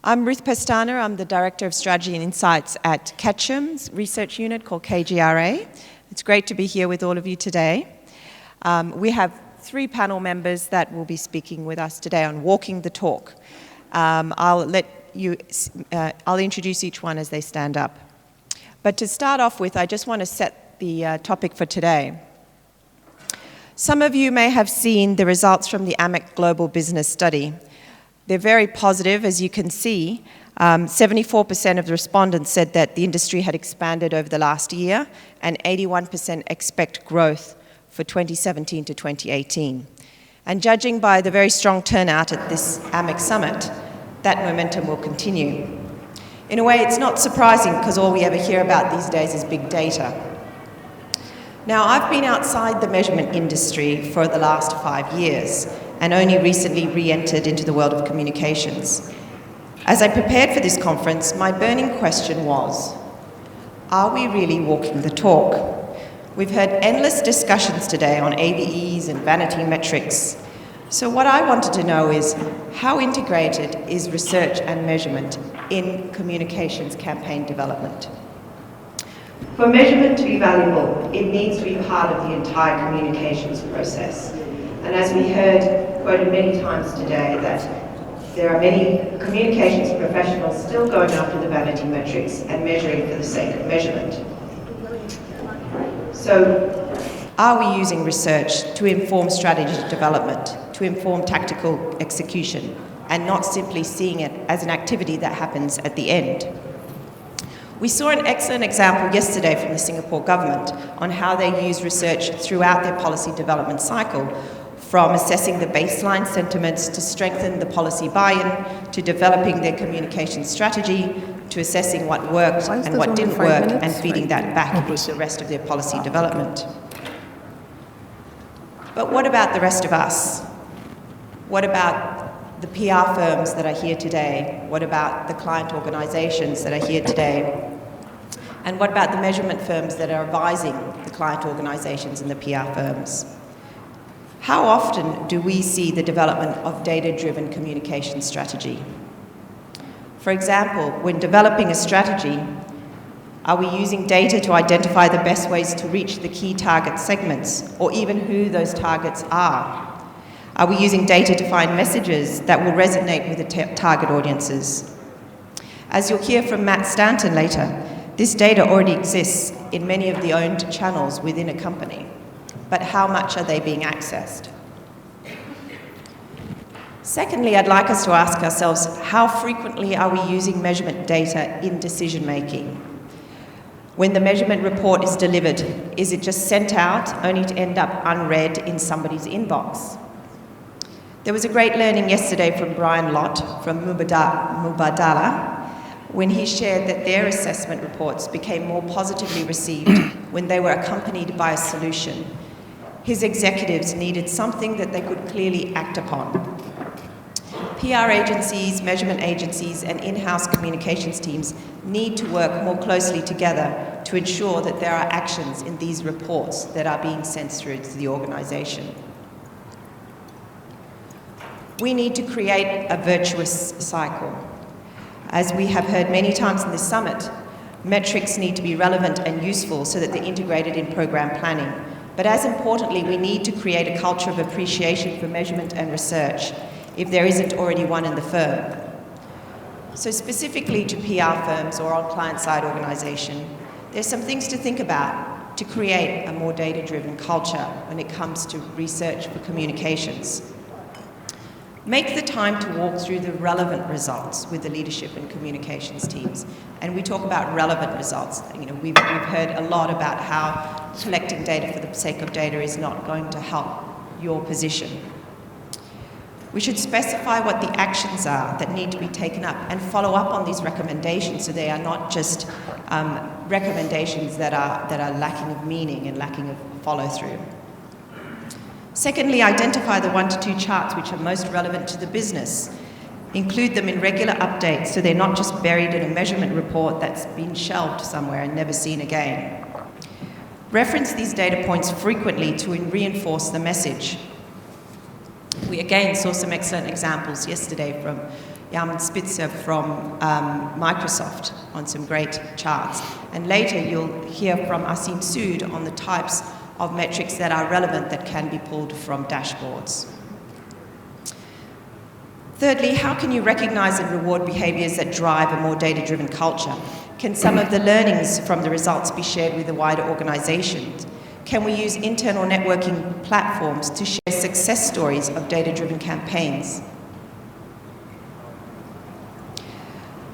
I'm Ruth Pestana. I'm the Director of Strategy and Insights at Ketchum's research unit called KGRA. It's great to be here with all of you today. We have 3 panel members that will be speaking with us today on walking the talk. I'll introduce each one as they stand up. But to start off with, I just want to set the topic for today. Some of you may have seen the results from the AMEC Global Business Study. They're very positive, as you can see. 74% of the respondents said that the industry had expanded over the last year, and 81% expect growth for 2017 to 2018. And judging by the very strong turnout at this AMEC summit, that momentum will continue. In a way, it's not surprising because all we ever hear about these days is big data. Now, I've been outside the measurement industry for the last 5 years and only recently re-entered into the world of communications. As I prepared for this conference, my burning question was, are we really walking the talk? We've heard endless discussions today on ABEs and vanity metrics. So what I wanted to know is, how integrated is research and measurement in communications campaign development? For measurement to be valuable, it needs to be part of the entire communications process. And as we heard quoted many times today, that there are many communications professionals still going after the vanity metrics and measuring for the sake of measurement. So, are we using research to inform strategy development, to inform tactical execution, and not simply seeing it as an activity that happens at the end? We saw an excellent example yesterday from the Singapore government on how they use research throughout their policy development cycle, from assessing the baseline sentiments to strengthen the policy buy-in, to developing their communication strategy, to assessing what worked and what didn't work, and feeding that back into the rest of their policy development. But what about the rest of us? What about the PR firms that are here today? What about the client organizations that are here today? And what about the measurement firms that are advising the client organizations and the PR firms? How often do we see the development of data-driven communication strategy? For example, when developing a strategy, are we using data to identify the best ways to reach the key target segments, or even who those targets are? Are we using data to find messages that will resonate with the target audiences? As you'll hear from Matt Stanton later, this data already exists in many of the owned channels within a company. But how much are they being accessed? Secondly, I'd like us to ask ourselves, how frequently are we using measurement data in decision-making? When the measurement report is delivered, is it just sent out only to end up unread in somebody's inbox? There was a great learning yesterday from Brian Lott from Mubadala, when he shared that their assessment reports became more positively received when they were accompanied by a solution. His executives needed something that they could clearly act upon. PR agencies, measurement agencies, and in-house communications teams need to work more closely together to ensure that there are actions in these reports that are being sent through to the organization. We need to create a virtuous cycle. As we have heard many times in this summit, metrics need to be relevant and useful so that they're integrated in program planning. But as importantly, we need to create a culture of appreciation for measurement and research, if there isn't already one in the firm. So specifically to PR firms or on client-side organization, there's some things to think about to create a more data-driven culture when it comes to research for communications. Make the time to walk through the relevant results with the leadership and communications teams. And we talk about relevant results. We've heard a lot about how collecting data for the sake of data is not going to help your position. We should specify what the actions are that need to be taken up and follow up on these recommendations so they are not just recommendations that are lacking of meaning and lacking of follow-through. Secondly, identify the 1 to 2 charts which are most relevant to the business. Include them in regular updates so they're not just buried in a measurement report that's been shelved somewhere and never seen again. Reference these data points frequently to reinforce the message. We again saw some excellent examples yesterday from Jan Spitzer from Microsoft on some great charts. And later you'll hear from Aseem Sood on the types of metrics that are relevant that can be pulled from dashboards. Thirdly, how can you recognize and reward behaviors that drive a more data-driven culture? Can some of the learnings from the results be shared with the wider organization? Can we use internal networking platforms to share success stories of data-driven campaigns?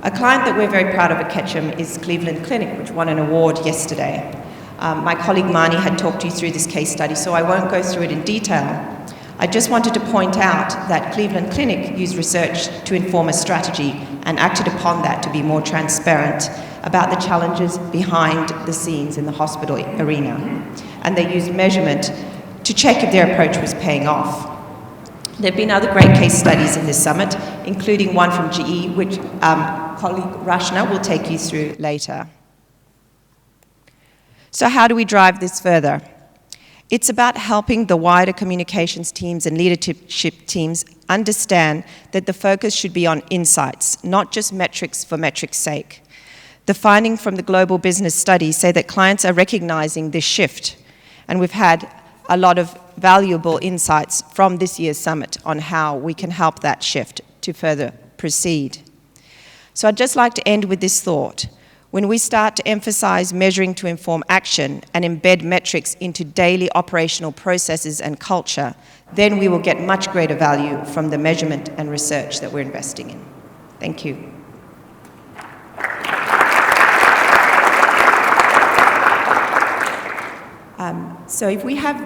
A client that we're very proud of at Ketchum is Cleveland Clinic, which won an award yesterday. My colleague Mani had talked you through this case study, so I won't go through it in detail. I just wanted to point out that Cleveland Clinic used research to inform a strategy and acted upon that to be more transparent about the challenges behind the scenes in the hospital arena. And they used measurement to check if their approach was paying off. There have been other great case studies in this summit, including one from GE, which colleague Rachana will take you through later. So how do we drive this further? It's about helping the wider communications teams and leadership teams understand that the focus should be on insights, not just metrics for metrics' sake. The findings from the global business study say that clients are recognizing this shift, and we've had a lot of valuable insights from this year's summit on how we can help that shift to further proceed. So I'd just like to end with this thought. When we start to emphasize measuring to inform action and embed metrics into daily operational processes and culture, then we will get much greater value from the measurement and research that we're investing in. Thank you. So if we have,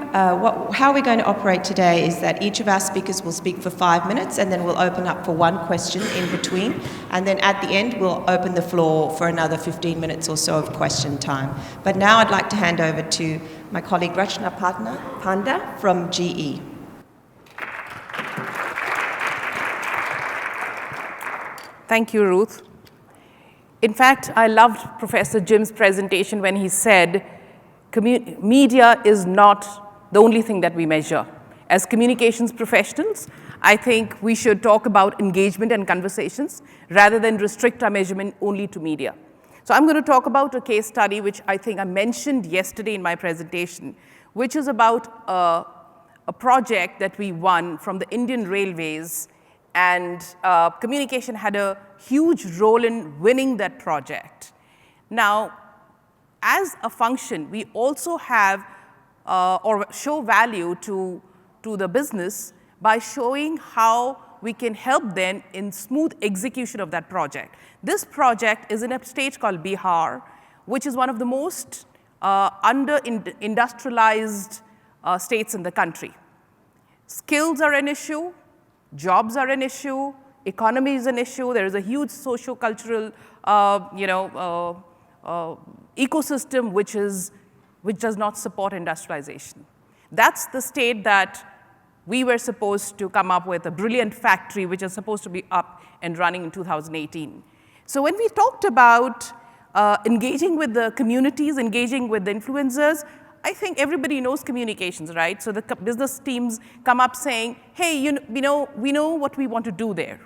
how we're going to operate today is that each of our speakers will speak for 5 minutes, and then we'll open up for one question in between, and then at the end we'll open the floor for another 15 minutes or so of question time. But now I'd like to hand over to my colleague Rachana Panda from GE. Thank you, Ruth. In fact, I loved Professor Jim's presentation when he said, media is not the only thing that we measure. As communications professionals, I think we should talk about engagement and conversations rather than restrict our measurement only to media. So I'm going to talk about a case study which I think I mentioned yesterday in my presentation, which is about a project that we won from the Indian Railways, and communication had a huge role in winning that project. Now, as a function, we also have or show value to the business by showing how we can help them in smooth execution of that project. This project is in a state called Bihar, which is one of the most under-industrialized states in the country. Skills are an issue, jobs are an issue, economy is an issue. There is a huge socio-cultural ecosystem which does not support industrialization. That's the state that we were supposed to come up with, a brilliant factory which is supposed to be up and running in 2018. So when we talked about engaging with the communities, engaging with the influencers, I think everybody knows communications, right? So the business teams come up saying, hey, we know what we want to do there.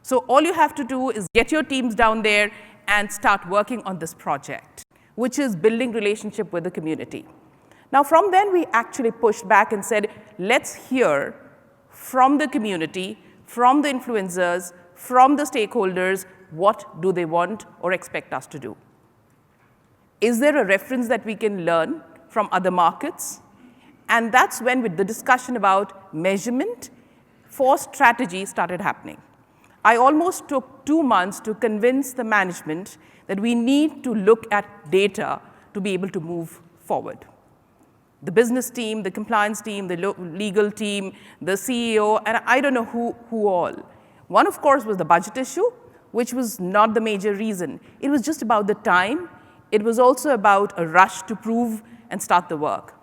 So all you have to do is get your teams down there and start working on this project, which is building relationship with the community. Now, from then, we actually pushed back and said, let's hear from the community, from the influencers, from the stakeholders, what do they want or expect us to do? Is there a reference that we can learn from other markets? And that's when the discussion about measurement for strategy started happening. I almost took 2 months to convince the management that we need to look at data to be able to move forward. The business team, the compliance team, the legal team, the CEO, and I don't know who all. One, of course, was the budget issue, which was not the major reason. It was just about the time. It was also about a rush to prove and start the work.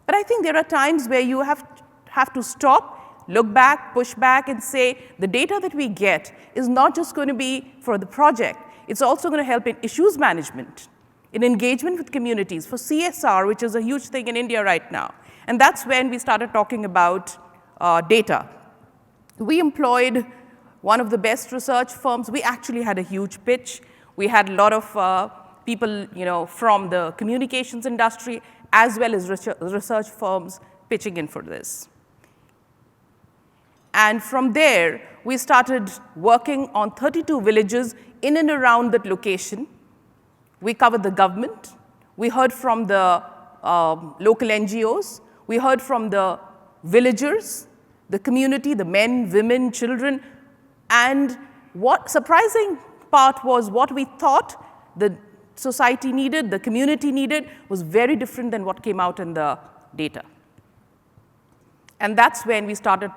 But I think there are times where you have to stop, look back, push back, and say the data that we get is not just going to be for the project. It's also going to help in issues management, in engagement with communities, for CSR, which is a huge thing in India right now. And that's when we started talking about data. We employed one of the best research firms. We actually had a huge pitch. We had a lot of people from the communications industry as well as research firms pitching in for this. And from there, we started working on 32 villages in and around that location. We covered the government. We heard from the local NGOs. We heard from the villagers, the community, the men, women, children. And what surprising part was what we thought the society needed, the community needed, was very different than what came out in the data. And that's when we started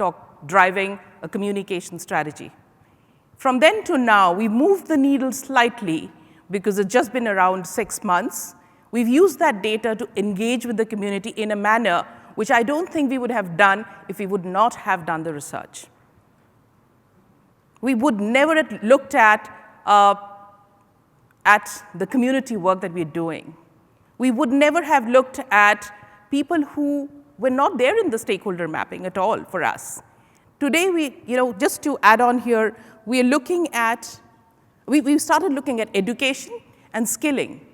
driving a communication strategy. From then to now, we've moved the needle slightly because it's just been around 6 months. We've used that data to engage with the community in a manner which I don't think we would have done if we would not have done the research. We would never have looked at the community work that we're doing. We would never have looked at people who were not there in the stakeholder mapping at all for us. Today, just to add on here, we're looking at, we started looking at education and skilling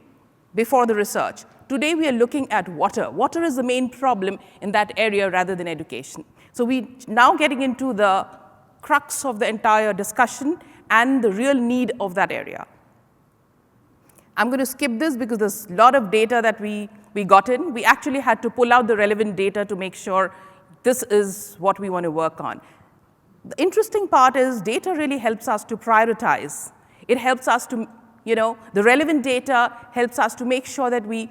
before the research. Today, we are looking at water. Water is the main problem in that area rather than education. So we now getting into the crux of the entire discussion and the real need of that area. I'm going to skip this because there's a lot of data that we got in. We actually had to pull out the relevant data to make sure this is what we want to work on. The interesting part is data really helps us to prioritize. It helps us to, the relevant data helps us to make sure that we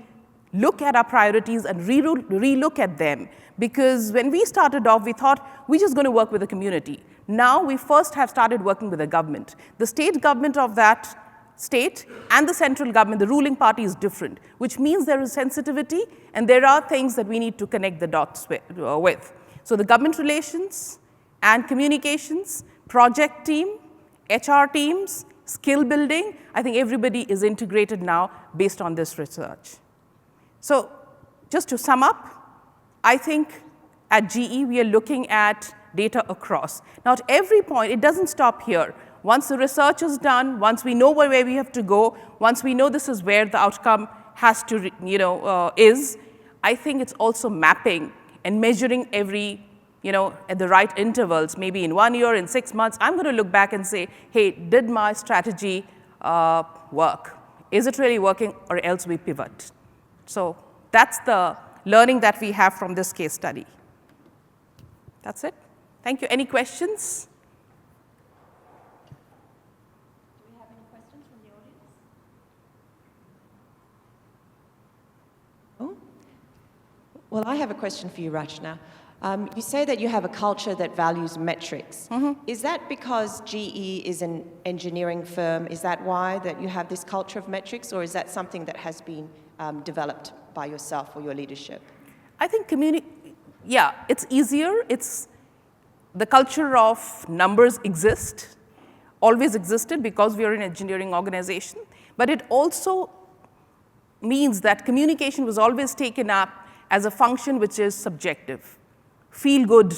look at our priorities and relook at them. Because when we started off, we thought we're just going to work with the community. Now we first have started working with the government. The state government of that state and the central government, the ruling party, is different, which means there is sensitivity and there are things that we need to connect the dots with. So the government relations and communications, project team, HR teams, skill building, I think everybody is integrated now based on this research. So just to sum up, I think at GE we are looking at data across. Now at every point, it doesn't stop here. Once the research is done, once we know where we have to go, once we know this is where the outcome has to, is, I think it's also mapping and measuring every, at the right intervals, maybe in 1 year, in 6 months, I'm going to look back and say, hey, did my strategy work? Is it really working, or else we pivot? So that's the learning that we have from this case study. That's it. Thank you. Any questions? Do we have any questions from the audience? Oh, well, I have a question for you, Rachana. You say that you have a culture that values metrics. Mm-hmm. Is that because GE is an engineering firm? Is that why that you have this culture of metrics, or is that something that has been developed by yourself or your leadership? I think it's easier. It's the culture of numbers always existed because we are an engineering organization, but it also means that communication was always taken up as a function which is subjective. Feel-good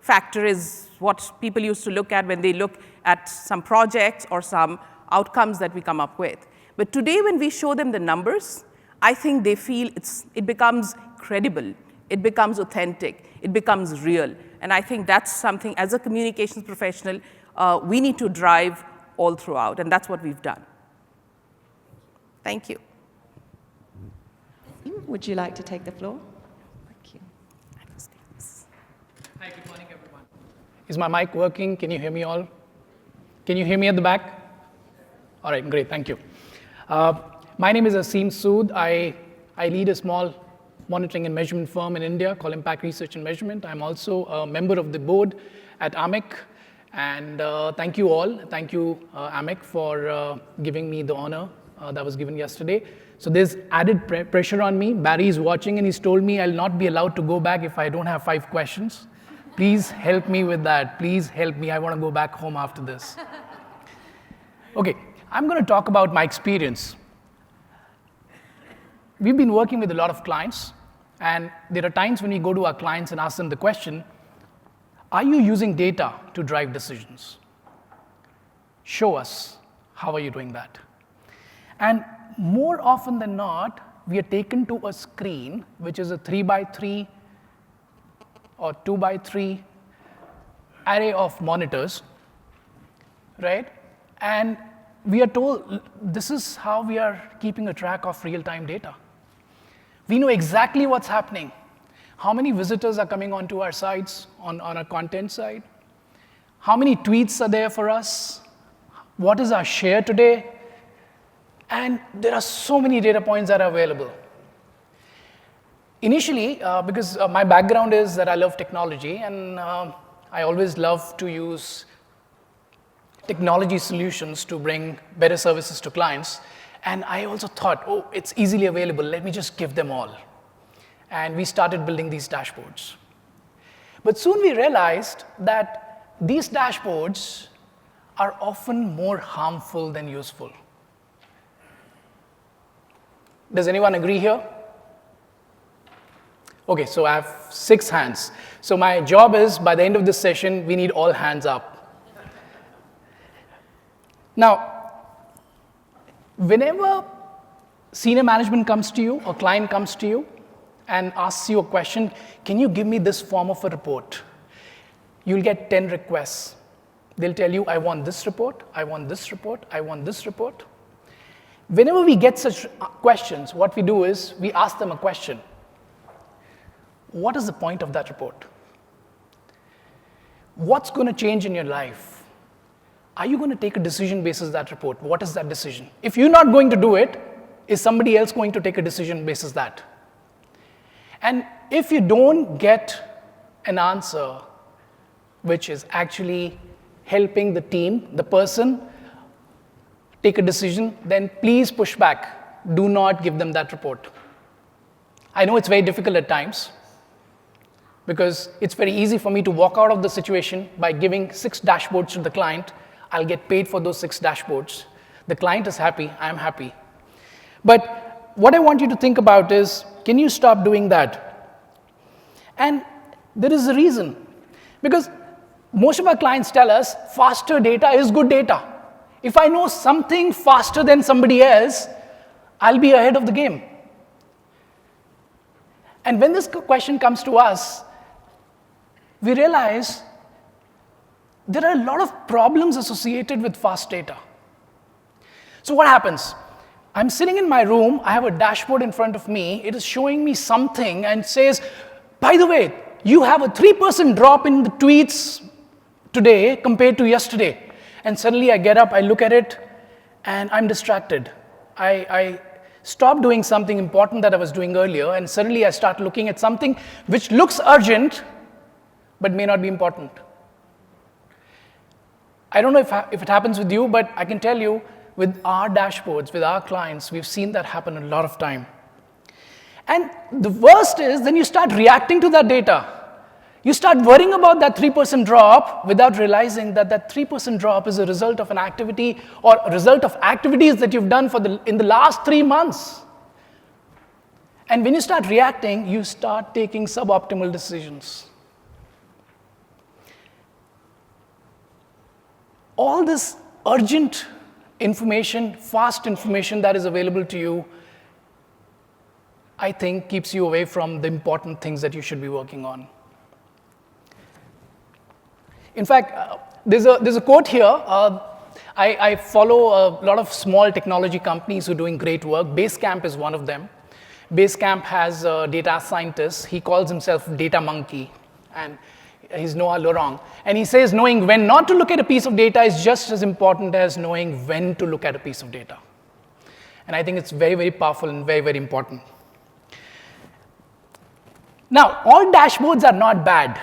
factor is what people used to look at when they look at some projects or some outcomes that we come up with. But today, when we show them the numbers, I think they feel it becomes credible, it becomes authentic, it becomes real. And I think that's something, as a communications professional, we need to drive all throughout, and that's what we've done. Thank you. Would you like to take the floor? Thank you. Hi, good morning, everyone. Is my mic working? Can you hear me all? Can you hear me at the back? All right, great, thank you. My name is Aseem Sood. I lead a small monitoring and measurement firm in India called ImpactResearch&Measurement. I'm also a member of the board at AMEC. And thank you all. Thank you, AMEC, for giving me the honor that was given yesterday. So there's added pressure on me. Barry is watching, and he's told me I'll not be allowed to go back if I don't have 5 questions. Please help me with that. Please help me. I want to go back home after this. OK, I'm going to talk about my experience. We've been working with a lot of clients, and there are times when we go to our clients and ask them the question, are you using data to drive decisions? Show us, how are you doing that? And more often than not, we are taken to a screen, which is a 3x3 or 2x3 array of monitors, right? And we are told this is how we are keeping a track of real-time data. We know exactly what's happening. How many visitors are coming onto our sites on our content side? How many tweets are there for us? What is our share today? And there are so many data points that are available. Initially, because my background is that I love technology, and I always love to use technology solutions to bring better services to clients. And I also thought, oh, it's easily available. Let me just give them all. And we started building these dashboards. But soon we realized that these dashboards are often more harmful than useful. Does anyone agree here? Okay, so I have 6 hands. So my job is, by the end of this session, we need all hands up. Now, whenever senior management comes to you, or client comes to you, and asks you a question, can you give me this form of a report? You'll get 10 requests. They'll tell you, I want this report, I want this report, I want this report. Whenever we get such questions, what we do is we ask them a question. What is the point of that report? What's going to change in your life? Are you going to take a decision basis that report? What is that decision? If you're not going to do it, is somebody else going to take a decision basis that? And if you don't get an answer which is actually helping the team, the person, take a decision, then please push back. Do not give them that report. I know it's very difficult at times, because it's very easy for me to walk out of the situation by giving 6 dashboards to the client. I'll get paid for those 6 dashboards. The client is happy, I'm happy. But what I want you to think about is, can you stop doing that? And there is a reason. Because most of our clients tell us, faster data is good data. If I know something faster than somebody else, I'll be ahead of the game. And when this question comes to us, we realize there are a lot of problems associated with fast data. So what happens? I'm sitting in my room, I have a dashboard in front of me, it is showing me something and says, by the way, you have a 3% drop in the tweets today compared to yesterday. And suddenly I get up, I look at it, and I'm distracted. I stop doing something important that I was doing earlier, and suddenly I start looking at something which looks urgent, but may not be important. I don't know if it happens with you, but I can tell you, with our dashboards, with our clients, we've seen that happen a lot of time. And the worst is, then you start reacting to that data. You start worrying about that 3% drop without realizing that that 3% drop is a result of an activity or a result of activities that you've done in the last 3 months. And when you start reacting, you start taking suboptimal decisions. All this urgent information, fast information that is available to you, I think keeps you away from the important things that you should be working on. In fact, there's a quote here. I follow a lot of small technology companies who are doing great work. Basecamp is one of them. Basecamp has a data scientist. He calls himself Data Monkey, and he's Noah Laurent. And he says knowing when not to look at a piece of data is just as important as knowing when to look at a piece of data. And I think it's very, very powerful and very, very important. Now, all dashboards are not bad.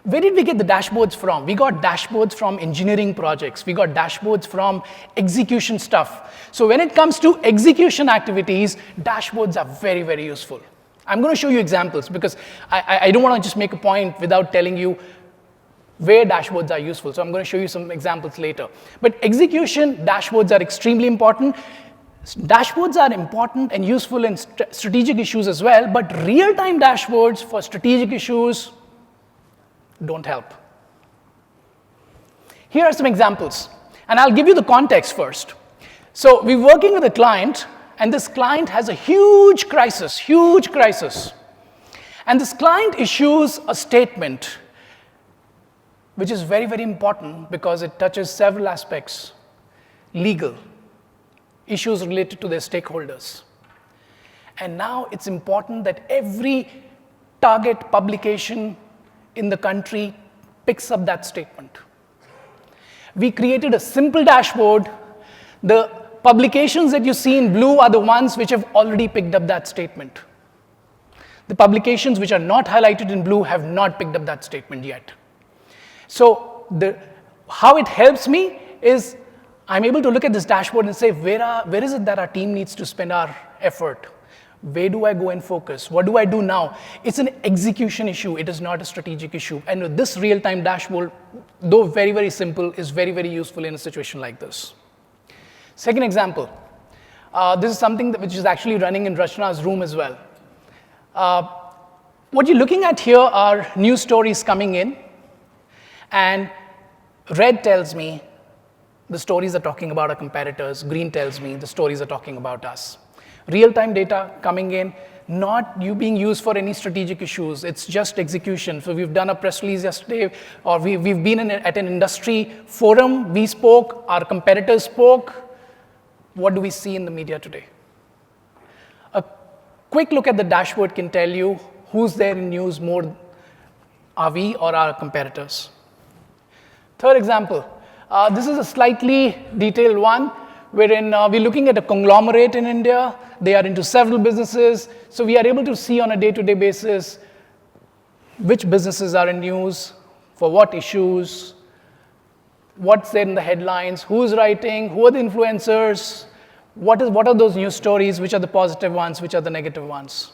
Where did we get the dashboards from? We got dashboards from engineering projects. We got dashboards from execution stuff. So when it comes to execution activities, dashboards are very, very useful. I'm going to show you examples because I don't want to just make a point without telling you where dashboards are useful. So I'm going to show you some examples later. But execution dashboards are extremely important. Dashboards are important and useful in strategic issues as well, but real-time dashboards for strategic issues don't help. Here are some examples. And I'll give you the context first. So we're working with a client, and this client has a huge crisis. And this client issues a statement, which is very, very important because it touches several aspects. Legal, issues related to their stakeholders. And now it's important that every target publication in the country picks up that statement. We created a simple dashboard. The publications that you see in blue are the ones which have already picked up that statement. The publications which are not highlighted in blue have not picked up that statement yet. So how it helps me is I'm able to look at this dashboard and say, where is it that our team needs to spend our effort? Where do I go and focus? What do I do now? It's an execution issue. It is not a strategic issue. And with this real-time dashboard, though very, very simple, is very, very useful in a situation like this. Second example. This is something which is actually running in Rachana's room as well. What you're looking at here are news stories coming in. And red tells me the stories are talking about our competitors. Green tells me the stories are talking about us. Real-time data coming in, not being used for any strategic issues. It's just execution. So we've done a press release yesterday, or we've been at an industry forum. We spoke, our competitors spoke. What do we see in the media today? A quick look at the dashboard can tell you who's there in news more, are we or our competitors. Third example, this is a slightly detailed one, wherein we're looking at a conglomerate in India. They are into several businesses. So we are able to see on a day-to-day basis which businesses are in news, for what issues, what's there in the headlines, who's writing, who are the influencers, what are those news stories, which are the positive ones, which are the negative ones.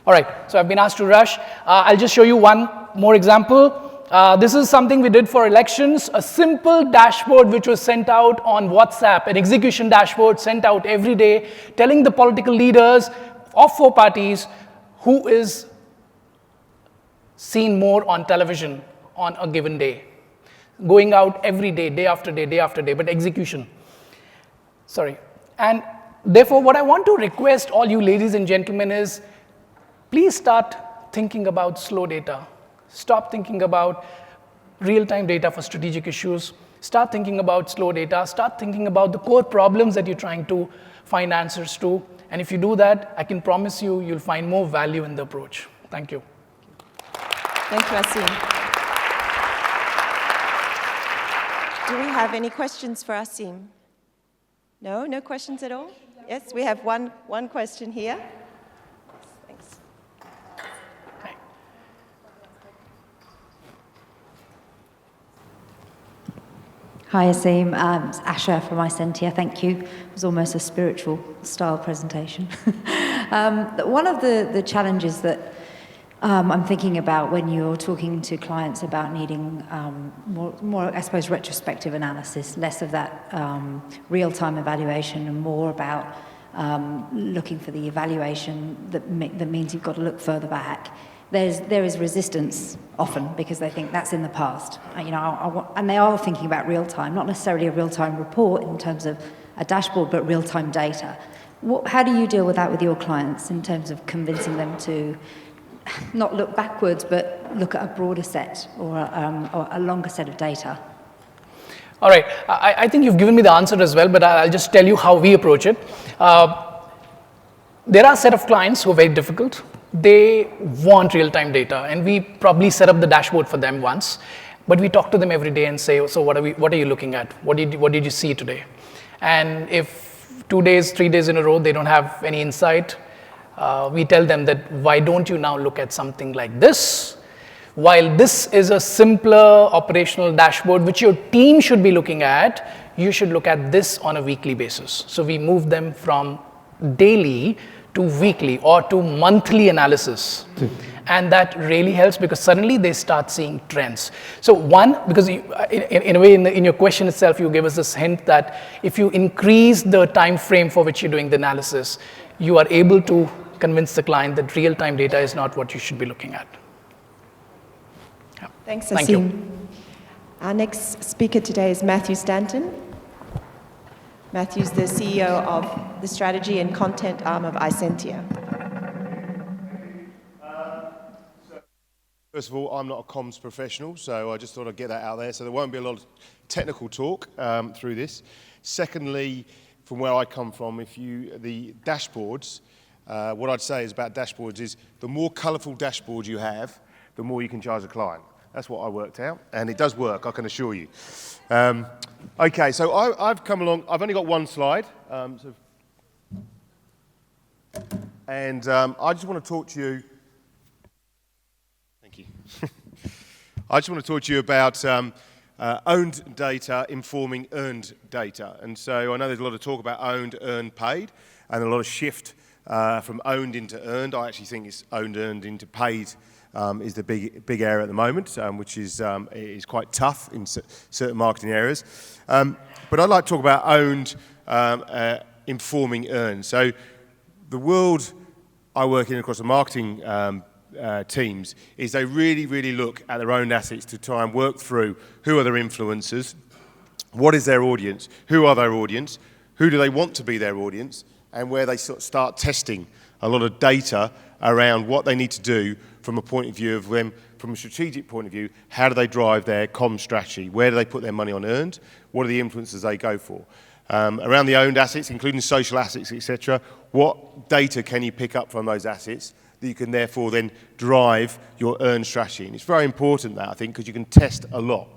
All right, so I've been asked to rush. I'll just show you one more example. This is something we did for elections, a simple dashboard which was sent out on WhatsApp, an execution dashboard sent out every day, telling the political leaders of 4 parties who is seen more on television on a given day. Going out every day, day after day, day after day, but execution. Sorry. And therefore, what I want to request all you ladies and gentlemen is, please start thinking about slow data. Stop thinking about real-time data for strategic issues. Start thinking about slow data. Start thinking about the core problems that you're trying to find answers to. And if you do that, I can promise you, you'll find more value in the approach. Thank you. Thank you, Aseem. Do we have any questions for Aseem? No? No questions at all? Yes, we have one question here. Thanks. Hi, Aseem. It's Asha from Isentia. Thank you. It was almost a spiritual style presentation. One of the challenges that I'm thinking about when you're talking to clients about needing more, I suppose, retrospective analysis, less of that real-time evaluation and more about looking for the evaluation that means you've got to look further back. There is resistance often because they think that's in the past, and they are thinking about real time, not necessarily a real time report in terms of a dashboard, but real time data. How do you deal with that with your clients in terms of convincing them to not look backwards, but look at a broader set or a longer set of data? All right, I think you've given me the answer as well, but I'll just tell you how we approach it. There are a set of clients who are very difficult. They want real-time data, and we probably set up the dashboard for them once, but we talk to them every day and say, so what are you looking at? What did you see today? And if 2 days, 3 days in a row, they don't have any insight, we tell them that, why don't you now look at something like this? While this is a simpler operational dashboard, which your team should be looking at, you should look at this on a weekly basis. So we move them from daily to weekly or to monthly analysis. And that really helps because suddenly they start seeing trends. So one, because in a way, in your question itself, you gave us this hint that if you increase the time frame for which you're doing the analysis, you are able to convince the client that real-time data is not what you should be looking at. Yeah. Thanks, Aseem. Thank you. Our next speaker today is Matthew Stanton. Matthew's the CEO of the strategy and content arm of Isentia. First of all, I'm not a comms professional, so I just thought I'd get that out there. So there won't be a lot of technical talk through this. Secondly, from where I come from, the dashboards, what I'd say is about dashboards is the more colourful dashboards you have, the more you can charge a client. That's what I worked out, and it does work, I can assure you. Okay, so I've come along, I've only got one slide, I just want to talk to you, thank you. I just want to talk to you about owned data informing earned data. And so I know there's a lot of talk about owned, earned, paid, and a lot of shift from owned into earned. I actually think it's owned, earned into paid is the big area at the moment, which is quite tough in certain marketing areas. But I'd like to talk about owned informing earned. So the world I work in across the marketing teams is they really look at their own assets to try and work through who are their influencers, what is their audience, who are their audience, who do they want to be their audience, and where they sort of start testing a lot of data around what they need to do from a point of view of them, from a strategic point of view, how do they drive their comm strategy, where do they put their money on earned, what are the influences they go for. Around the owned assets, including social assets, etc., what data can you pick up from those assets that you can therefore then drive your earned strategy. And it's very important that, I think, because you can test a lot.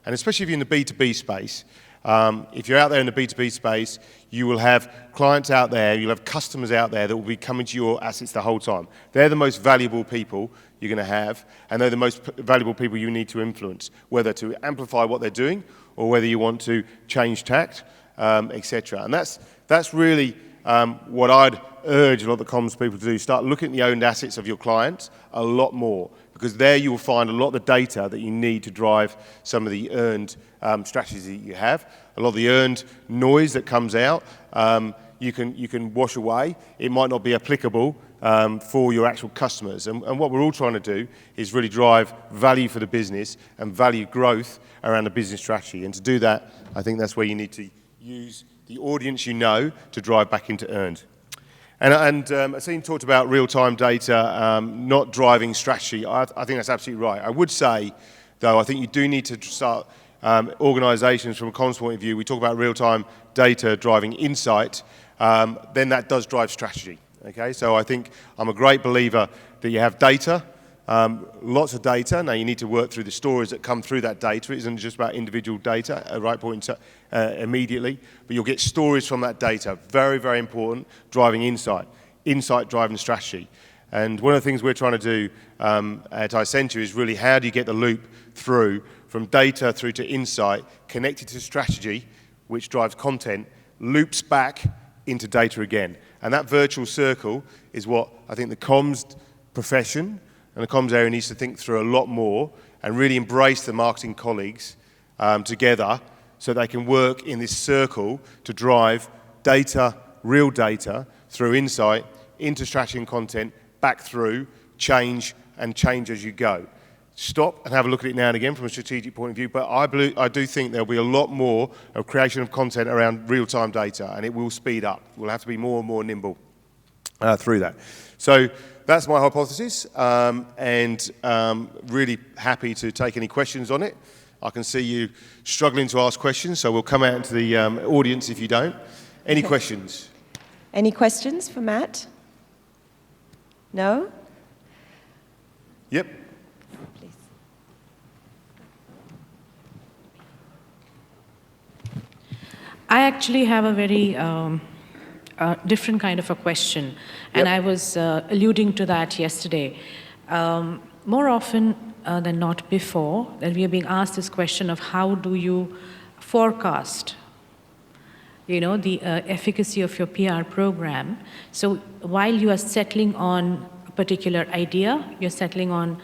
And especially if you're in the B2B space, if you're out there in the B2B space, you will have clients out there, you'll have customers out there that will be coming to your assets the whole time. They're the most valuable people you're going to have, and they're the most valuable people you need to influence, whether to amplify what they're doing or whether you want to change tact, etc. And that's really what I'd urge a lot of the comms people to do. Start looking at the owned assets of your clients a lot more, because there you will find a lot of the data that you need to drive some of the earned strategies that you have. A lot of the earned noise that comes out, you can wash away. It might not be applicable for your actual customers. And what we're all trying to do is really drive value for the business and value growth around the business strategy. And to do that, I think that's where you need to use the audience you know to drive back into earned. And Aseem talked about real-time data not driving strategy. I think that's absolutely right. I would say, though, I think you do need to start organisations from a comms point of view. We talk about real-time data driving insight, then that does drive strategy. Okay, so I think I'm a great believer that you have data, lots of data. Now you need to work through the stories that come through that data. It isn't just about individual data at the right point immediately, but you'll get stories from that data. Very, very important, driving insight driving strategy. And one of the things we're trying to do at Isentia is really how do you get the loop through from data through to insight, connected to strategy, which drives content, loops back into data again. And that virtual circle is what I think the comms profession and the comms area needs to think through a lot more and really embrace the marketing colleagues together so they can work in this circle to drive data, real data, through insight, into strategy and content, back through, change, and change as you go. Stop and have a look at it now and again from a strategic point of view, but I do think there'll be a lot more of creation of content around real-time data, and it will speed up. We'll have to be more and more nimble through that. So that's my hypothesis, and really happy to take any questions on it. I can see you struggling to ask questions, so we'll come out into the audience if you don't. Any questions? Any questions for Matt? No? Yep. Please. I actually have a very different kind of a question, and I was alluding to that yesterday. More often than not before, that we are being asked this question of how do you forecast, the efficacy of your PR program. So while you are settling on a particular idea, you're settling on,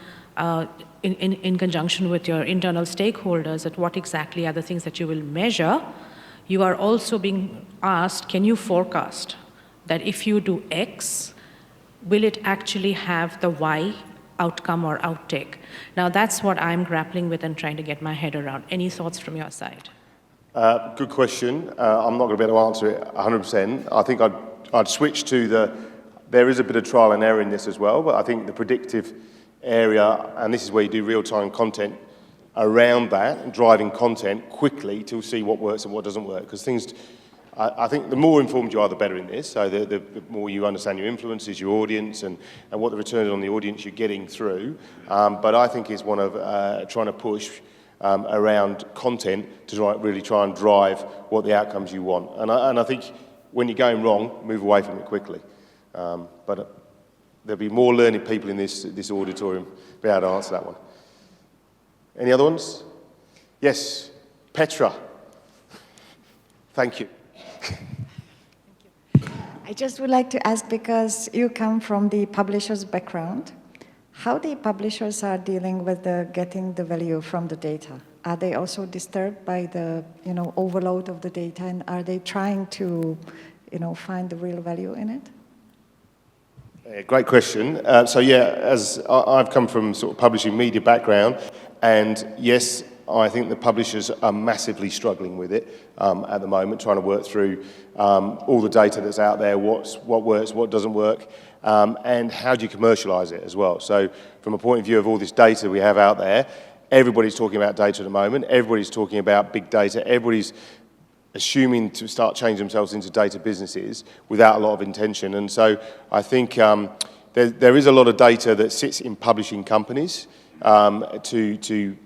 in conjunction with your internal stakeholders, at what exactly are the things that you will measure, you are also being asked, can you forecast that if you do X, will it actually have the Y outcome or outtake. Now, that's what I'm grappling with and trying to get my head around. Any thoughts from your side? Good question. I'm not going to be able to answer it 100%. I think I'd switch to there is a bit of trial and error in this as well, but I think the predictive area, and this is where you do real-time content around that, and driving content quickly to see what works and what doesn't work. Because I think the more informed you are, the better in this. So the more you understand your influences, your audience, and what the return on the audience you're getting through. But I think is one of trying to push around content to really try and drive what the outcomes you want. And I think when you're going wrong, move away from it quickly. But there'll be more learning people in this auditorium be able to answer that one. Any other ones? Yes, Petra. Thank you. I just would like to ask, because you come from the publisher's background, how the publishers are dealing with getting the value from the data? Are they also disturbed by the overload of the data, and are they trying to find the real value in it? Great question. So yeah, as I've come from sort of publishing media background, and yes, I think the publishers are massively struggling with it at the moment, trying to work through all the data that's out there, what works, what doesn't work, and how do you commercialise it as well. So from a point of view of all this data we have out there, everybody's talking about data at the moment, everybody's talking about big data, everybody's assuming to start changing themselves into data businesses without a lot of intention. And so I think there is a lot of data that sits in publishing companies to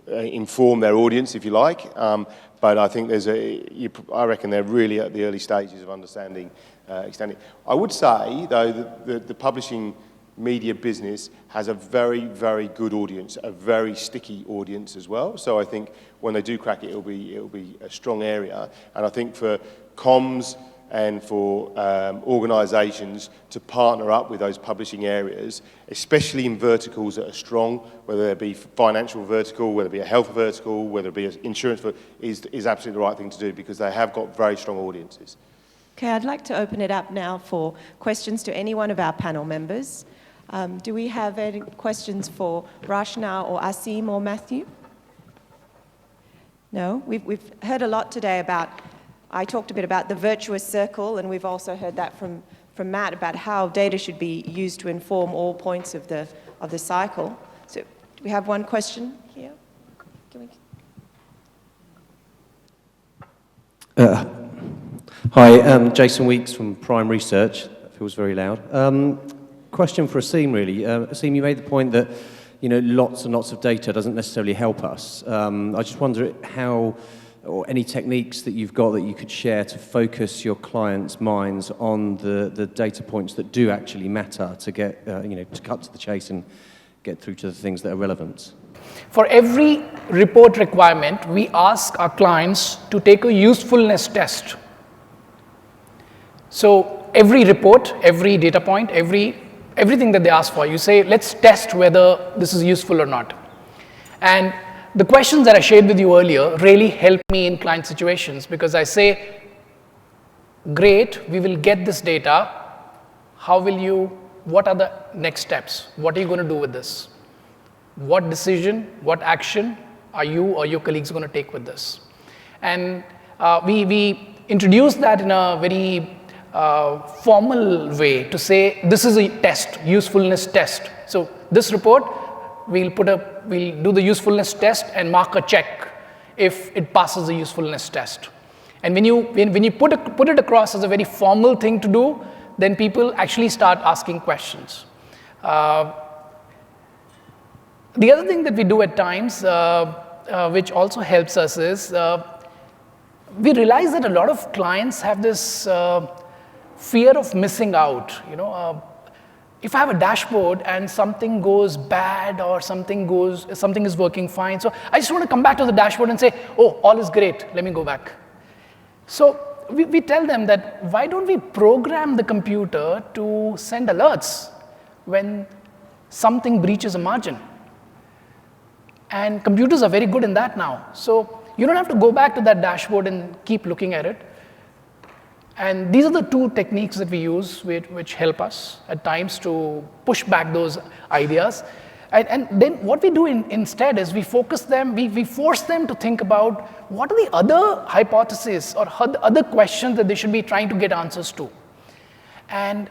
inform their audience, if you like. But I think I reckon they're really at the early stages of understanding extending. I would say, though, that the publishing media business has a very, very good audience, a very sticky audience as well. So I think when they do crack it, it'll be a strong area. And I think for comms and for organisations to partner up with those publishing areas, especially in verticals that are strong, whether it be financial vertical, whether it be a health vertical, whether it be an insurance vertical, is absolutely the right thing to do, because they have got very strong audiences. Okay, I'd like to open it up now for questions to any one of our panel members. Do we have any questions for Rachana or Aseem or Matthew? No? We've heard a lot today about, I talked a bit about the virtuous circle, and we've also heard that from Matt about how data should be used to inform all points of the cycle. So do we have one question here? Hi, Jason Weeks from Prime Research. That feels very loud. Question for Aseem, really. Aseem, you made the point that lots and lots of data doesn't necessarily help us. I just wonder how, or any techniques that you've got that you could share to focus your clients' minds on the data points that do actually matter to get, to cut to the chase and get through to the things that are relevant. For every report requirement, we ask our clients to take a usefulness test. So every report, every data point, everything that they ask for, you say, let's test whether this is useful or not. And the questions that I shared with you earlier really help me in client situations, because I say, great, we will get this data. What are the next steps? What are you going to do with this? What decision, what action are you or your colleagues going to take with this? And we introduced that in a very formal way to say, this is a test, usefulness test. So this report, we'll do the usefulness test and mark a check if it passes the usefulness test. And when you put it across as a very formal thing to do, then people actually start asking questions. The other thing that we do at times, which also helps us, is we realize that a lot of clients have this fear of missing out. If I have a dashboard and something goes bad or something is working fine, so I just want to come back to the dashboard and say, oh, all is great, let me go back. So we tell them that, why don't we program the computer to send alerts when something breaches a margin? And computers are very good in that now. So you don't have to go back to that dashboard and keep looking at it. And these are the two techniques that we use which help us at times to push back those ideas. And then what we do instead is we focus them, we force them to think about what are the other hypotheses or other questions that they should be trying to get answers to. And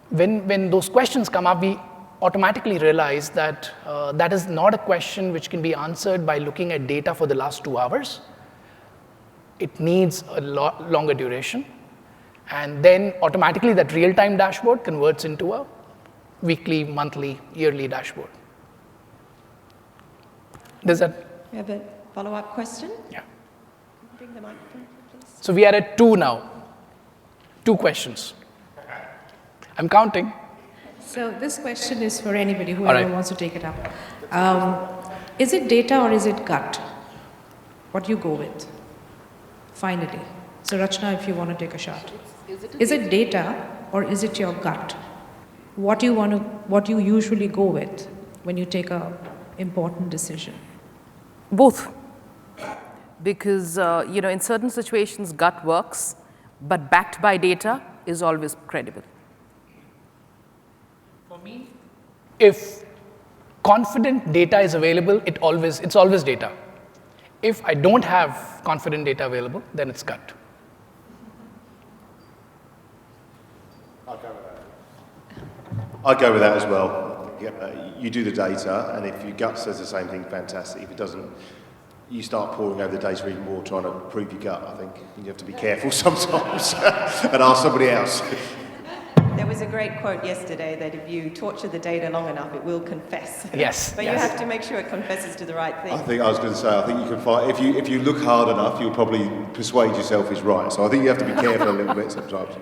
when those questions come up, we automatically realize that that is not a question which can be answered by looking at data for the last 2 hours. It needs a lot longer duration. And then automatically that real-time dashboard converts into a weekly, monthly, yearly dashboard. Does that? You have a follow-up question? Yeah. Bring the microphone, please. So we are at 2 now. 2 questions. I'm counting. So this question is for anybody, All whoever right. wants to take it up. Is it data or is it gut? What do you go with, finally? So Rachana, if you want to take a shot. Is it data or is it your gut? What do you usually go with when you take a important decision? Both. Because, in certain situations, gut works, but backed by data is always credible. For me, if confident data is available, it's always data. If I don't have confident data available, then it's gut. I'd go with that as well. You do the data, and if your gut says the same thing, fantastic. If it doesn't, you start poring over the data even more, trying to prove your gut, I think. You have to be careful sometimes and ask somebody else. There was a great quote yesterday that if you torture the data long enough, it will confess. Yes. But yes. you have to make sure it confesses to the right thing. I was going to say, I think you can find, if you look hard enough, you'll probably persuade yourself is right. So I think you have to be careful a little bit sometimes.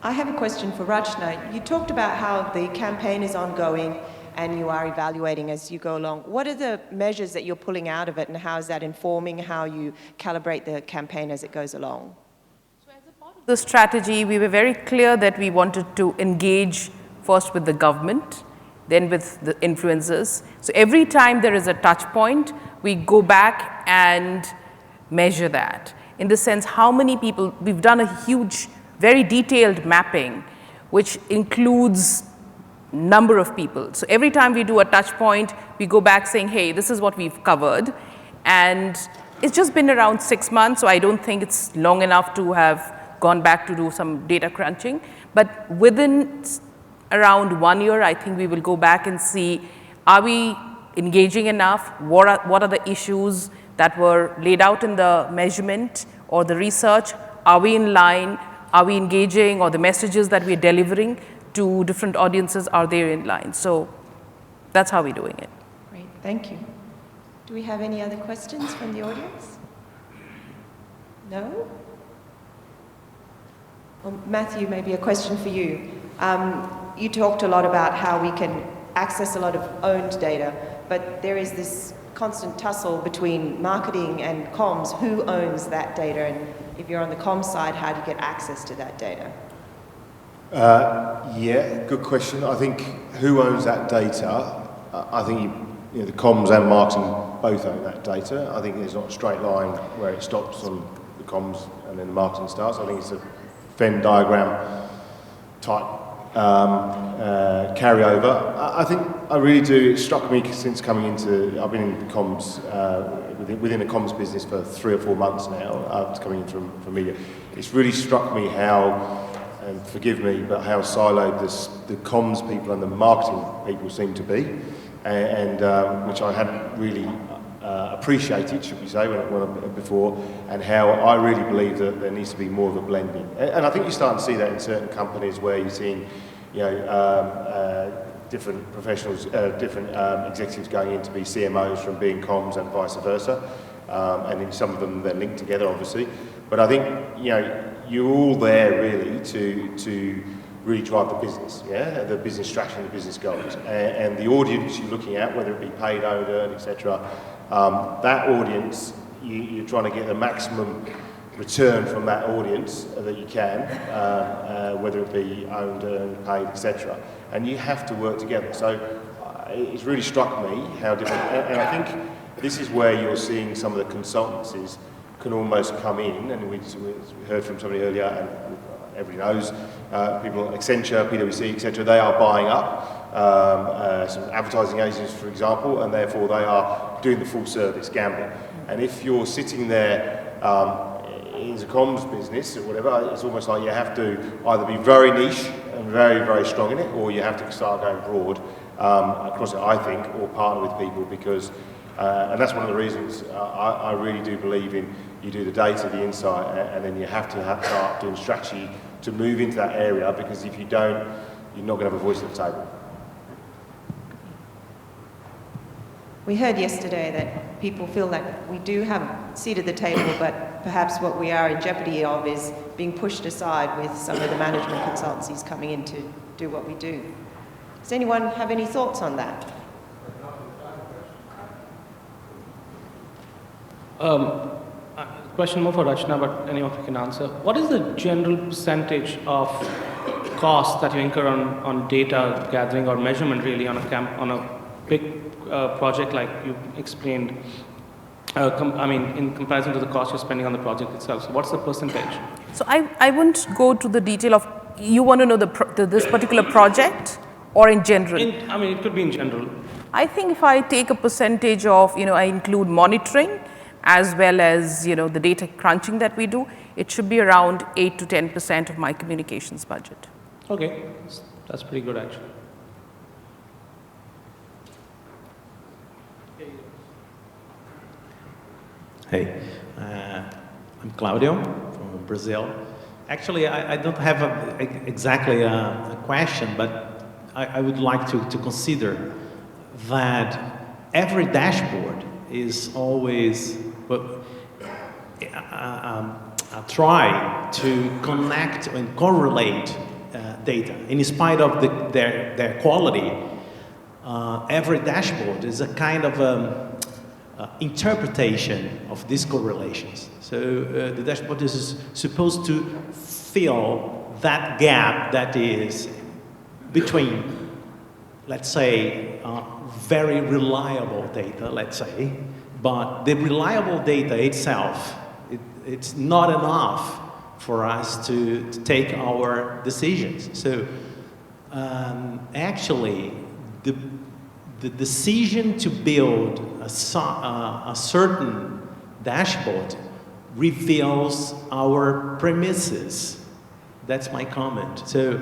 I have a question for Rachana. You talked about how the campaign is ongoing and you are evaluating as you go along. What are the measures that you're pulling out of it, and how is that informing how you calibrate the campaign as it goes along? The strategy, we were very clear that we wanted to engage first with the government, then with the influencers. So every time there is a touch point, we go back and measure that. In the sense, how many people, we've done a huge, very detailed mapping, which includes number of people. So every time we do a touch point, we go back saying, hey, this is what we've covered. And it's just been around 6 months, so I don't think it's long enough to have gone back to do some data crunching. But within around 1 year, I think we will go back and see, are we engaging enough? What are the issues that were laid out in the measurement or the research? Are we in line? Are we engaging, or the messages that we're delivering to different audiences, are they in line? So that's how we're doing it. Great, thank you. Do we have any other questions from the audience? No? Well, Matthew, maybe a question for you. You talked a lot about how we can access a lot of owned data, but there is this constant tussle between marketing and comms. Who owns that data? And if you're on the comms side, how do you get access to that data? Yeah, good question. I think who owns that data? I think the comms and marketing both own that data. I think there's not a straight line where it stops on the comms and then the marketing starts. I think it's a Venn diagram type carryover. I think I really do. It struck me since coming into, I've been in comms, within the comms business for 3 or 4 months now, after coming in from media. It's really struck me how, and forgive me, but how siloed the comms people and the marketing people seem to be, and which I hadn't really appreciated, should we say, before, and how I really believe that there needs to be more of a blending. And I think you're starting to see that in certain companies where you're seeing, different professionals, different executives going in to be CMOs from being comms and vice versa, and in some of them they're linked together, obviously. But I think you're all there really to really drive the business, the business strategy and the business goals, and the audience you're looking at, whether it be paid, owned, earned, etc. That audience, you're trying to get the maximum return from that audience that you can, whether it be owned, earned, paid, etc. And you have to work together. So it's really struck me how different, and I think this is where you're seeing some of the consultancies can almost come in, and we heard from somebody earlier, and everybody knows, people like Accenture, PwC, etc., they are buying up some advertising agencies, for example, and therefore they are doing the full service gambling. And if you're sitting there in the comms business or whatever, it's almost like you have to either be very niche and very, very strong in it, or you have to start going broad across it, I think, or partner with people, because, and that's one of the reasons I really do believe in, you do the data, the insight, and then you have to start doing strategy to move into that area, because if you don't, you're not going to have a voice at the table. We heard yesterday that people feel like we do have a seat at the table, but perhaps what we are in jeopardy of is being pushed aside with some of the management consultancies coming in to do what we do. Does anyone have any thoughts on that? Question more for Rachana, but anyone can answer. What is the general percentage of cost that you incur on data gathering or measurement, really, on a big project like you explained? In comparison to the cost you're spending on the project itself. So what's the percentage? So I wouldn't go to the detail of, you want to know this particular project or in general? It could be in general. I think if I take a percentage of, I include monitoring as well as, the data crunching that we do, it should be around 8 to 10% of my communications budget. Okay, that's pretty good actually. Hey, I'm Claudio from Brazil. Actually, I don't have exactly a question, but I would like to consider that every dashboard is always try to connect and correlate data. In spite of their quality, every dashboard is a kind of interpretation of these correlations. So the dashboard is supposed to fill that gap that is between, let's say, very reliable data, let's say, but the reliable data itself, it's not enough for us to take our decisions. So actually, the decision to build a certain dashboard reveals our premises. That's my comment. So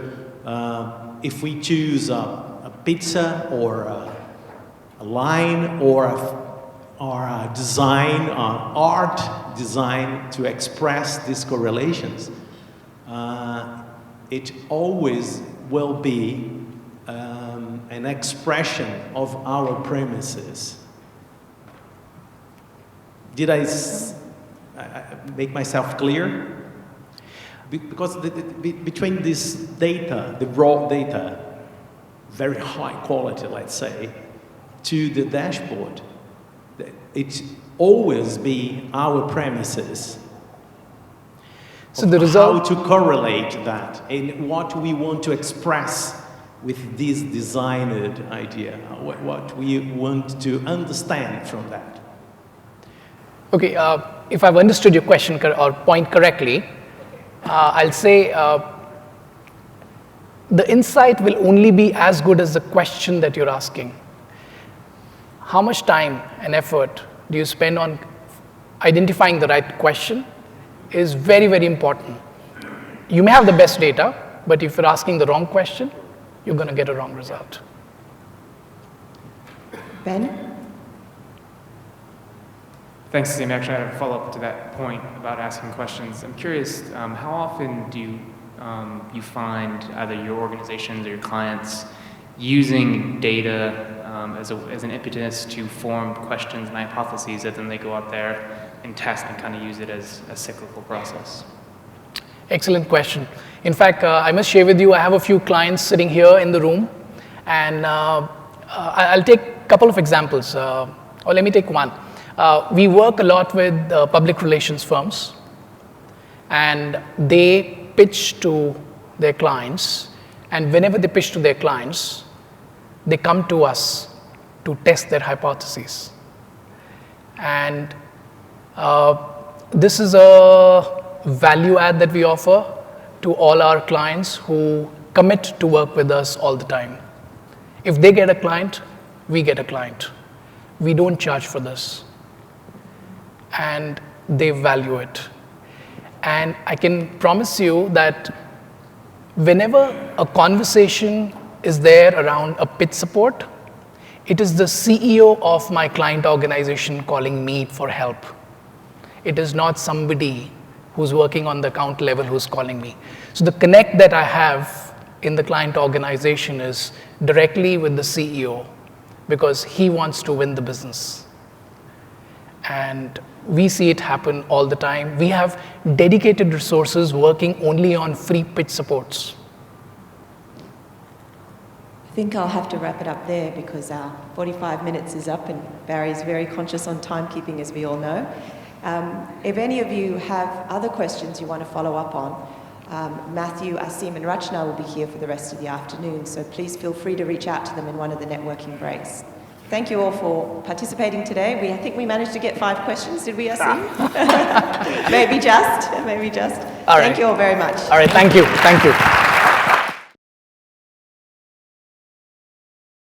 if we choose a pizza or a line or a design, art design to express these correlations, it always will be an expression of our premises. Did I make myself clear? Because between this data, the raw data, very high quality, let's say, to the dashboard, it always be our premises. So the result, how to correlate that and what we want to express with this designed idea, what we want to understand from that. Okay, if I've understood your question or point correctly, I'll say the insight will only be as good as the question that you're asking. How much time and effort do you spend on identifying the right question is very, very important. You may have the best data, but if you're asking the wrong question, you're going to get a wrong result. Ben? Thanks, Aseem. Actually, I have a follow-up to that point about asking questions. I'm curious, how often do you find either your organizations or your clients using data as an impetus to form questions and hypotheses that then they go out there and test and kind of use it as a cyclical process? Excellent question. In fact, I must share with you, I have a few clients sitting here in the room, and I'll take a couple of examples, or let me take one. We work a lot with public relations firms, and they pitch to their clients, and whenever they pitch to their clients, they come to us to test their hypotheses. And This is a value add that we offer to all our clients who commit to work with us all the time. If they get a client, we get a client. We don't charge for this. And they value it. And I can promise you that whenever a conversation is there around a pitch support, it is the CEO of my client organization calling me for help. It is not somebody who's working on the account level who's calling me. So the connect that I have in the client organization is directly with the CEO because he wants to win the business. And we see it happen all the time. We have dedicated resources working only on free pitch supports. I think I'll have to wrap it up there because our 45 minutes is up and Barry's very conscious on timekeeping, as we all know. If any of you have other questions you want to follow up on, Matthew, Aseem and Rachana will be here for the rest of the afternoon, so please feel free to reach out to them in one of the networking breaks. Thank you all for participating today. I think we managed to get 5 questions, did we, Aseem? Maybe just. All right. Thank you all very much. All right, thank you.